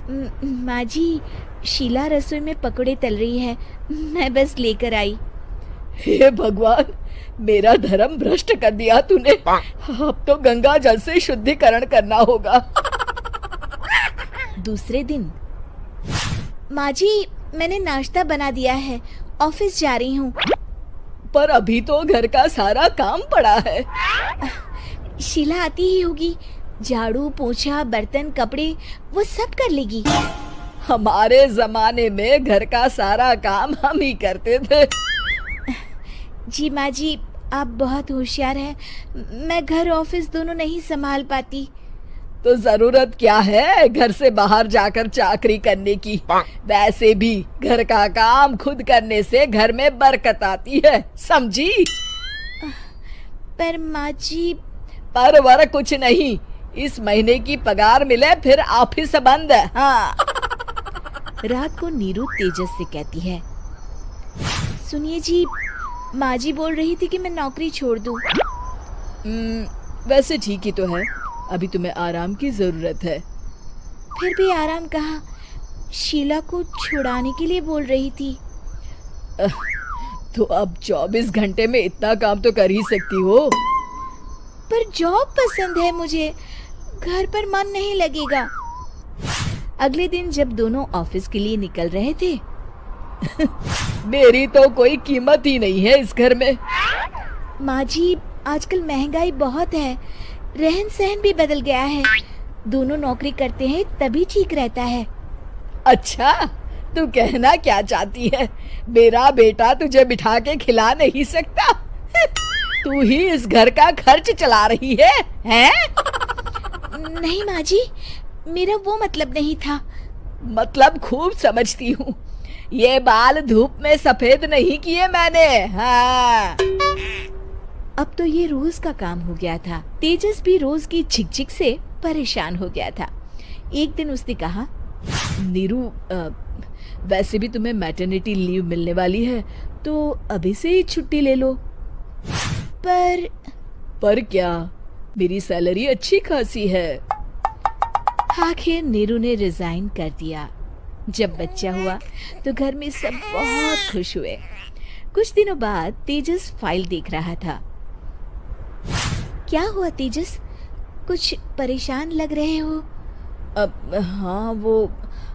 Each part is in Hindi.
माँ जी, शीला रसोई में पकोड़े तल रही है, मैं बस लेकर आई। हे भगवान, मेरा धर्म भ्रष्ट कर दिया तूने। अब तो गंगा जल से शुद्धिकरण करना होगा। दूसरे दिन, माँ जी, मैंने नाश्ता बना दिया है, ऑफिस जा रही हूँ। पर अभी तो घर का सारा काम पड़ा है। शीला आती ही होगी, झाड़ू पोछा बर्तन कपड़े वो सब कर लेगी। हमारे जमाने में घर का सारा काम हम ही करते थे। जी माँ जी, आप बहुत होशियार हैं, मैं घर ऑफिस दोनों नहीं संभाल पाती। तो जरूरत क्या है घर से बाहर जाकर चाकरी करने की। वैसे भी घर का काम खुद करने से घर में बरकत आती है, समझी। पर माँ जी। पर वर कुछ नहीं, इस महीने की पगार मिले फिर ऑफिस बंद। हाँ। रात को नीरू तेजस से कहती है, सुनिए जी, माँ जी बोल रही थी कि मैं नौकरी छोड़ दूं। वैसे ठीक ही तो है, अभी तुम्हें आराम की जरूरत है। फिर भी आराम कहाँ, शीला को छुड़ाने के लिए बोल रही थी। तो अब 24 घंटे में इतना काम तो कर ही सकती हो। पर जॉब पसंद है मुझे, घर पर मन नहीं लगेगा। अगले दिन जब दोनों ऑफिस के लिए निकल रहे थे, मेरी तो कोई कीमत ही नहीं है इस घर में। माँ जी, आजकल महंगाई बहुत है, रहन सहन भी बदल गया है, दोनों नौकरी करते हैं तभी ठीक रहता है। अच्छा, तू कहना क्या चाहती है, मेरा बेटा तुझे बिठा के खिला नहीं सकता? तू ही इस घर का खर्च चला रही है, हैं? नहीं माँ जी, मेरा वो मतलब नहीं था। मतलब खूब समझती हूँ, ये बाल धूप में सफेद नहीं किए मैंने। हाँ। अब तो ये रोज का काम हो गया था। तेजस भी रोज की झिकझिक से परेशान हो गया था। एक दिन उसने कहा, नीरू, वैसे भी तुम्हें मैटरनिटी लीव मिलने वाली है, तो अभी से ही छुट्टी ले लो। पर क्या, मेरी सैलरी अच्छी खासी है। आखिर नीरू ने रिजाइन कर दिया। जब बच्चा हुआ तो घर में सब बहुत खुश हुए। कुछ दिनों बाद तेजस फाइल देख रहा था। क्या हुआ तेजस, कुछ परेशान लग रहे हो? अब हाँ, वो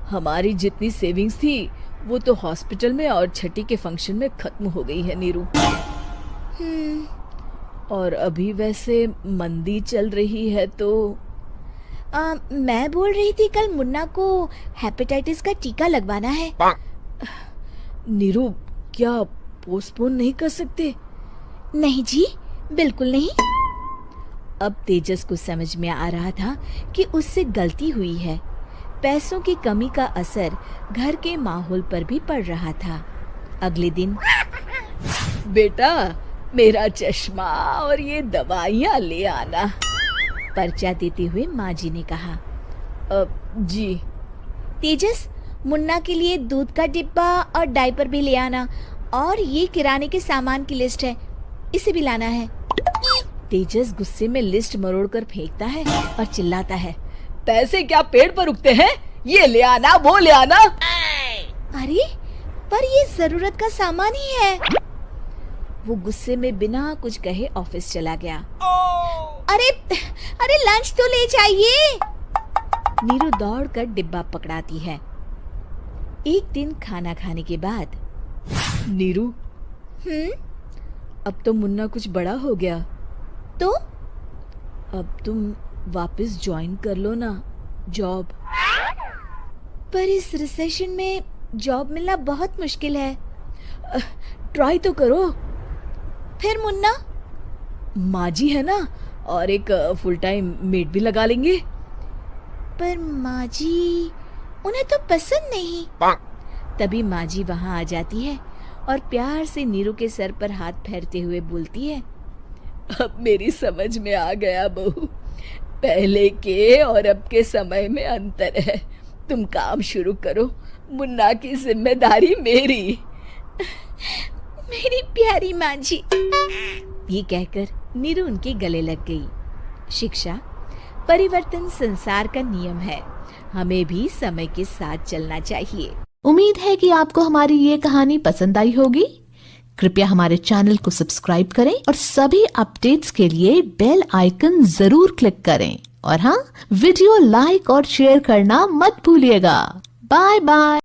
हमारी जितनी सेविंग्स थी वो तो हॉस्पिटल में और छठी के फंक्शन में खत्म हो गई है नीरू। और अभी वैसे मंदी चल रही है तो मैं बोल रही थी कल मुन्ना को हेपेटाइटिस का टीका लगवाना है। नीरू, क्या पोस्टपोन नहीं कर सकते? नहीं जी, बिल्कुल नहीं। अब तेजस को समझ में आ रहा था कि उससे गलती हुई है। पैसों की कमी का असर घर के माहौल पर भी पड़ रहा था। अगले दिन, बेटा, मेरा चश्मा और ये दवाइयाँ ले आना, पर्चा देते हुए माँ जी ने कहा। जी। तेजस, मुन्ना के लिए दूध का डिब्बा और डायपर भी ले आना, और ये किराने के सामान की लिस्ट है, इसे भी लाना है। तेजस गुस्से में लिस्ट मरोड़कर फेंकता है और चिल्लाता है, पैसे क्या पेड़ पर उगते हैं? ये ले आना, वो ले आना। अरे, पर ये जरूरत का सामान ही है। वो गुस्से में बिना कुछ कहे ऑफिस चला गया। अरे लंच तो ले जाइए। नीरू दौड़कर डिब्बा पकड़ाती है। एक दिन खाना खाने के बाद, नीरू, अब तो मुन्ना कुछ बड़ा हो गया, तो अब तुम वापस ज्वाइन कर लो ना जॉब। पर इस रिसेशन में जॉब मिलना बहुत मुश्किल है। ट्राई तो करो। फिर मुन्ना? माँ जी है ना, और एक फुल टाइम मेड भी लगा लेंगे। पर माँ जी, उन्हें तो पसंद नहीं। तभी माँ जी वहाँ आ जाती है और प्यार से नीरू के सर पर हाथ फेरते हुए बोलती है, अब मेरी समझ में आ गया बहू, पहले के और अब के समय में अंतर है। तुम काम शुरू करो, मुन्ना की जिम्मेदारी मेरी। मेरी प्यारी माँ जी। ये कहकर नीरू उनके गले लग गई। शिक्षा, परिवर्तन संसार का नियम है। हमें भी समय के साथ चलना चाहिए। उम्मीद है कि आपको हमारी ये कहानी पसंद आई होगी। कृपया हमारे चैनल को सब्सक्राइब करें और सभी अपडेट्स के लिए बेल आइकन जरूर क्लिक करें। और हाँ, वीडियो लाइक और शेयर करना मत भूलिएगा। Bye bye.